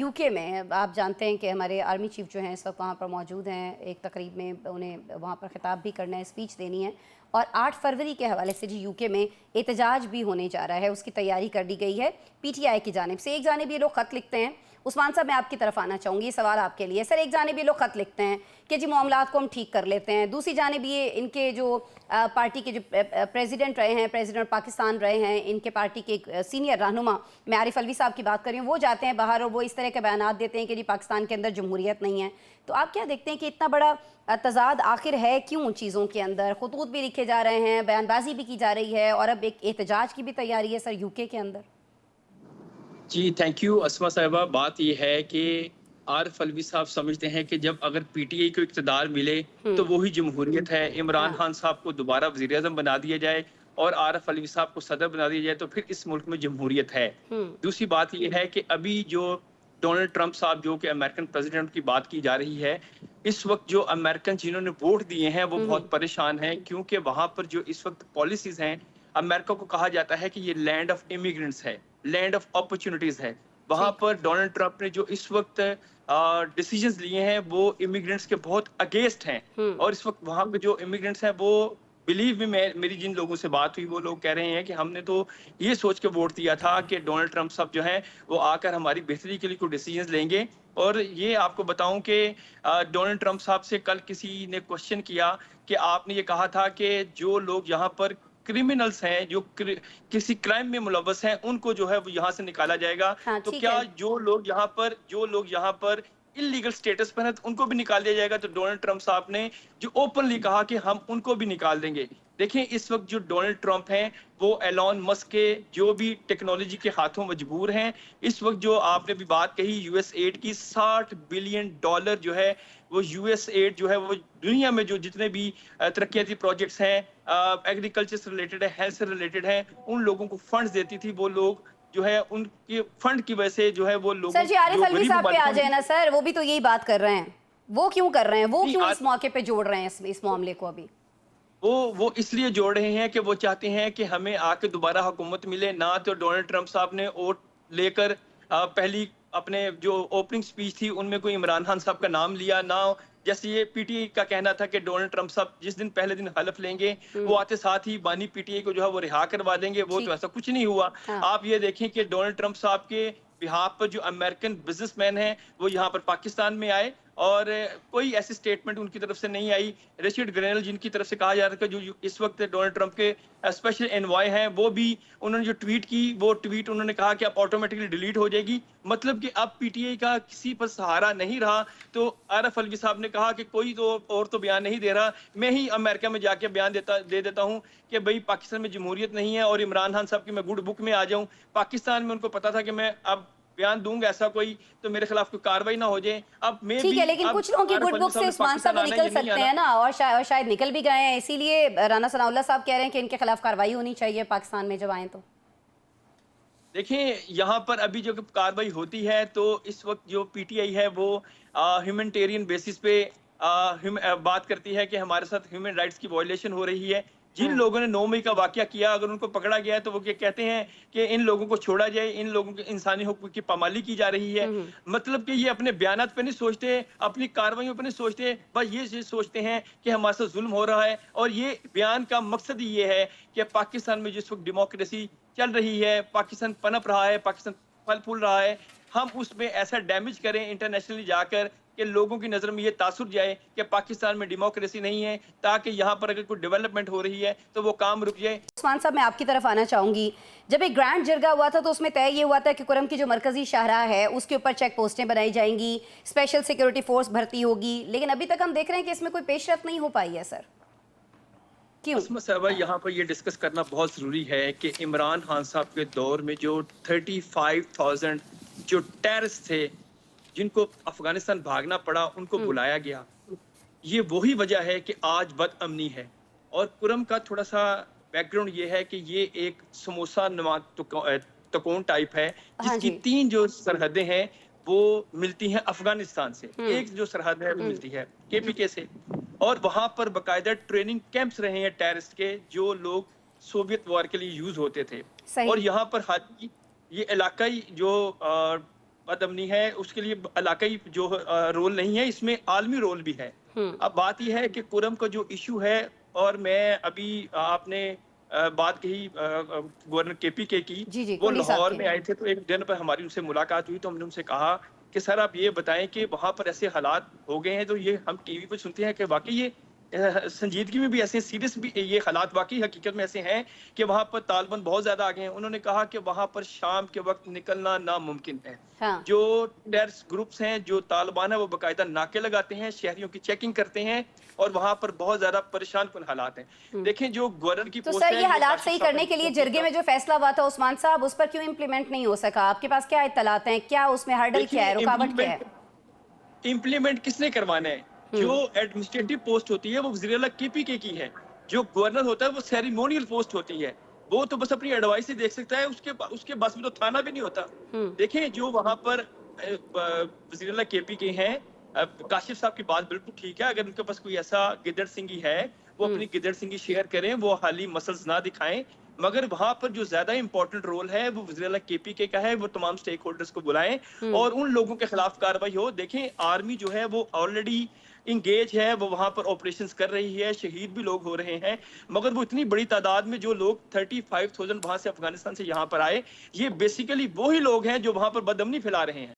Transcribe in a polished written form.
UK में आप जानते हैं कि हमारे आर्मी चीफ जो हैं इस वक्त वहाँ पर मौजूद हैं, एक तकरीब में उन्हें वहाँ पर खिताब भी करना है, स्पीच देनी है, और 8 फरवरी के हवाले से जी यूके में एहतजाज भी होने जा रहा है, उसकी तैयारी कर दी गई है पीटीआई की जानिब से। एक जानिब ये लोग ख़त लिखते हैं, उस्मान साहब मैं आपकी तरफ आना चाहूँगी, ये सवाल आपके लिए सर। एक जानिब ये लोग ख़त लिखते हैं कि जी मामलात को हम ठीक कर लेते हैं, दूसरी जानिब ये इनके जो पार्टी के जो प्रेसिडेंट रहे हैं, प्रेसिडेंट पाकिस्तान रहे हैं, इनके पार्टी के एक सीनियर रहनुमा, मैं आरिफ अलवी साहब की बात कर रही हूँ, वो जाते हैं बाहर और वो इस तरह के बयानात देते हैं कि जी पाकिस्तान के अंदर जमहूरियत नहीं है। तो आप क्या देखते हैं कि इतना बड़ा तज़ाद आखिर है क्यों चीज़ों के अंदर? खुतूत भी लिखे जा रहे हैं, बयानबाजी भी की जा रही है, और अब एक एहतजाज की भी तैयारी है सर यूके के अंदर। जी थैंक यू असमा साहिबा। बात यह है कि आरिफ अलवी साहब समझते हैं कि जब अगर पीटीआई को इक़्तिदार मिले तो वही जमहूरियत है। इमरान खान साहब को दोबारा वज़ीर आज़म बना दिया जाए और आरिफ अलवी साहब को सदर बना दिया जाए तो फिर इस मुल्क में जमहूरियत है। दूसरी बात यह है कि अभी जो डोनाल्ड ट्रंप साहब जो कि अमेरिकन प्रेसिडेंट की बात की जा रही है, इस वक्त जो अमेरिकन जिन्होंने वोट दिए हैं वो बहुत परेशान हैं, क्योंकि वहां पर जो इस वक्त पॉलिसीज हैं, अमेरिका को कहा जाता है कि ये लैंड ऑफ इमिग्रेंट्स है, लैंड ऑफ अपॉर्चुनिटीज है। वहां पर डोनाल्ड ट्रंप ने जो इस वक्त डिसीजंस लिए हैं वो इमिग्रेंट्स के बहुत अगेंस्ट हैं, और इस वक्त वहां पे जो इमिग्रेंट्स हैं वो बिलीव में मेरी जिन लोगों से बात हुई वो लोग कह रहे हैं कि हमने तो ये सोच के वोट दिया था कि डोनाल्ड ट्रंप साहब जो हैं वो आकर हमारी बेहतरी के लिए कोई डिसीजंस लेंगे। और ये आपको बताऊं कि डोनाल्ड ट्रंप साहब से कल किसी ने क्वेश्चन किया कि आपने ये कहा था कि जो लोग यहाँ पर क्रिमिनल्स हैं, जो किसी क्राइम में मुलव्वस हैं, उनको जो है वो यहाँ से निकाला जाएगा। हाँ, तो ठीक क्या है। जो लोग यहाँ पर इलीगल स्टेटस पर है तो उनको भी निकाल दिया जाएगा? तो डोनाल्ड ट्रंप साहब ने जो ओपनली कहा कि हम उनको भी निकाल देंगे। देखिए इस वक्त जो डोनाल्ड ट्रंप हैं वो एलॉन मस्क के जो भी टेक्नोलॉजी के हाथों मजबूर हैं। इस वक्त जो आपने भी बात कही यूएस एड की, $60 बिलियन जो है वो यूएस एड जो है वो दुनिया में जो जितने भी तरक्याती प्रोजेक्ट्स हैं, एग्रीकल्चर से रिलेटेड है, हेल्थ से रिलेटेड है, उन लोगों को फंड्स देती थी वो लोग जो है उनके फंड की वजह से जो है वो लोगों सर जी आरिफ जो अलवी गरीब साहब पे आ ममालिक जाए ना सर, वो भी तो यही बात कर रहे हैं। वो क्यों कर रहे हैं, वो नहीं, क्यों इस मौके पे जोड़ रहे हैं इस मामले को अभी? वो इसलिए जोड़ रहे हैं कि वो चाहते हैं कि हमें आके दोबारा हुकूमत मिले। ना तो डोनाल्ड ट्रंप साहब ने वोट लेकर पहली अपने जो ओपनिंग स्पीच थी उनमें कोई इमरान खान साहब का नाम लिया, ना जैसे ये पीटीआई का कहना था कि डोनाल्ड ट्रंप साहब जिस दिन पहले दिन हलफ लेंगे वो आते साथ ही बानी पीटीआई को जो है वो रिहा करवा देंगे। वो तो ऐसा कुछ नहीं हुआ। हाँ। आप ये देखें कि डोनाल्ड ट्रंप साहब के बिहाफ पर जो अमेरिकन बिजनेसमैन हैं वो यहाँ पर पाकिस्तान में आए और कोई ऐसी स्टेटमेंट उनकी तरफ से नहीं आई। रिचर्ड ग्रेनल जिनकी तरफ से कहा जा रहा था जो इस वक्त डोनाल्ड ट्रंप के स्पेशल एनवॉय हैं, वो भी उन्होंने जो ट्वीट की वो ट्वीट उन्होंने कहा कि अब ऑटोमेटिकली डिलीट हो जाएगी। मतलब कि अब पीटीआई का किसी पर सहारा नहीं रहा। तो आरिफ अलवी साहब ने कहा कि कोई तो और तो बयान नहीं दे रहा, मैं ही अमेरिका में जाके बयान दे देता हूं कि भाई पाकिस्तान में जमहूरियत नहीं है और इमरान खान साहब की मैं गुड बुक में आ जाऊं। पाकिस्तान में उनको पता था कि मैं अब बयान दूंगा ऐसा कोई तो मेरे खिलाफ कोई कार्रवाई ना हो जाए। अब मैं ठीक भी है, लेकिन कुछ लोगों की गुड बुक से उस्मान साहब वो निकल सकते हैं ना, और शायद निकल भी गए हैं, इसीलिए राना सनाउल्लाह साहब कह रहे हैं कि इनके खिलाफ कार्रवाई होनी चाहिए पाकिस्तान में जब आए तो। देखिए यहाँ पर अभी जो कार्रवाई होती है तो इस वक्त जो पीटीआई है वो ह्यूमैनिटेरियन बेसिस पे बात करती है कि हमारे साथ ह्यूमन राइट्स की वायलेशन हो रही है। जिन लोगों ने 9 मई का वाकया किया अगर उनको पकड़ा गया है तो वो ये कहते हैं कि इन लोगों को छोड़ा जाए, इन लोगों के इंसानी हकूक की पामाली की जा रही है। मतलब कि ये अपने बयानात पे नहीं सोचते, अपनी कार्रवाइयों पे नहीं सोचते, बस ये सोचते हैं कि हमारे साथ जुल्म हो रहा है। और ये बयान का मकसद ही ये है कि पाकिस्तान में जिस वक्त डेमोक्रेसी चल रही है, पाकिस्तान पनप रहा है, पाकिस्तान फल फूल रहा है, हम उसमें ऐसा डैमेज करें इंटरनेशनली जाकर कि लोगों की नजर में ये तासुर जाए कि पाकिस्तान में डेमोक्रेसी नहीं है, ताकि यहाँ पर अगर कोई डेवलपमेंट हो रही है तो वो काम रुक जाए। उस्मान साहब मैं आपकी तरफ आना चाहूंगी। जब एक ग्रैंड जरगा हुआ था तो उसमें तय ये हुआ था कि कुरम की जो मरकजी शाहराह है उसके ऊपर चेक पोस्टें बनाई जाएंगी, स्पेशल सिक्योरिटी फोर्स भर्ती होगी, लेकिन अभी तक हम देख रहे हैं कि इसमें कोई पेशरफ्त नहीं हो पाई है सर, क्यों? असमा साहबा यहाँ पर ये डिस्कस करना बहुत ज़रूरी है कि इमरान खान साहब के दौर में जो 35,000 जो टेररिस्ट थे जिनको अफगानिस्तान भागना पड़ा उनको बुलाया गया, ये वही वजह है कि आज बदअमनी है। और कुरम का थोड़ा सा बैकग्राउंड ये है कि ये एक समोसा नुमा तकोन टाइप है हाँ जिसकी जी। 3 जो सरहदें हैं वो मिलती हैं अफगानिस्तान से। एक जो सरहद है वो मिलती है केपीके से, और वहां पर बाकायदा ट्रेनिंग कैंप्स रहे हैं टेररिस्ट के जो लोग सोवियत वॉर के लिए यूज होते थे। सही। और यहाँ पर हालांकि ये इलाकाई जो बदअमनी है, उसके लिए इलाकाई जो रोल नहीं है, इसमें आलमी रोल भी है। अब बात ये है कि कुरम का जो इशू है, और मैं अभी आपने बात कही गवर्नर केपीके की, जी, जी, वो कुल्ली साहब लाहौर की। में आए थे, तो एक दिन पर हमारी उनसे मुलाकात हुई, तो हमने उनसे कहा कि सर आप ये बताएं कि वहाँ पर ऐसे हालात हो गए हैं, तो ये हम टीवी पर सुनते हैं कि वाकई ये संजीदगी में भी ऐसे सीरियस भी ये हालात वाकई हकीकत में ऐसे हैं कि वहाँ पर तालिबान बहुत ज्यादा आ गए हैं। उन्होंने कहा कि वहाँ पर शाम के वक्त निकलना नामुमकिन है। हाँ। जो टेररिस्ट ग्रुप्स हैं, जो तालिबान है, वो बाकायदा नाके लगाते हैं, शहरियों की चेकिंग करते हैं, और वहाँ पर बहुत ज्यादा परेशान कुन हालात हैं। देखें जो गवर्नर की तो पोस्ट सर, है, ये हालात काशिफ सही साहब करने ने के लिए जिसको जरगे में जो फैसला हुआ था उस्मान साहब, उस पर क्यों इम्प्लीमेंट नहीं हो सका? आपके पास क्या इत्तलात हैं? क्या उसमें हर्डल क्या देखिए है, रुकावट क्या है? इम्प्लीमेंट किसने करवाना है? जो एडमिनिस्ट्रेटिव पोस्ट होती है वो वज़ीर-ए-आला केपीके की है। जो गवर्नर होता है वो सेरेमोनियल पोस्ट होती है। वो तो बस अपनी एडवाइस ही देख सकता है, उसके बस में तो थाना भी नहीं होता। देखें जो वहाँ पर वज़ीर-ए-आला केपीके हैं, काशिफ साहब की बात बिल्कुल ठीक है। अगर उनके पास कोई ऐसा गिदड़ सिंगी है, वो अपनी गिदड़ सिंगी शेयर करें, वो हाली मसल्स ना दिखाएं। मगर वहां पर जो ज्यादा इंपॉर्टेंट रोल है वो वज़ीर-ए-आला केपीके का है। वो तमाम स्टेक होल्डर्स को बुलाएं और उन लोगों के खिलाफ कार्रवाई हो। देखें आर्मी जो है वो ऑलरेडी इंगेज है, वो वहां पर ऑपरेशंस कर रही है, शहीद भी लोग हो रहे हैं। मगर वो इतनी बड़ी तादाद में जो लोग 35,000 वहां से अफगानिस्तान से यहाँ पर आए, ये बेसिकली वही लोग हैं जो वहां पर बदअमनी फैला रहे हैं।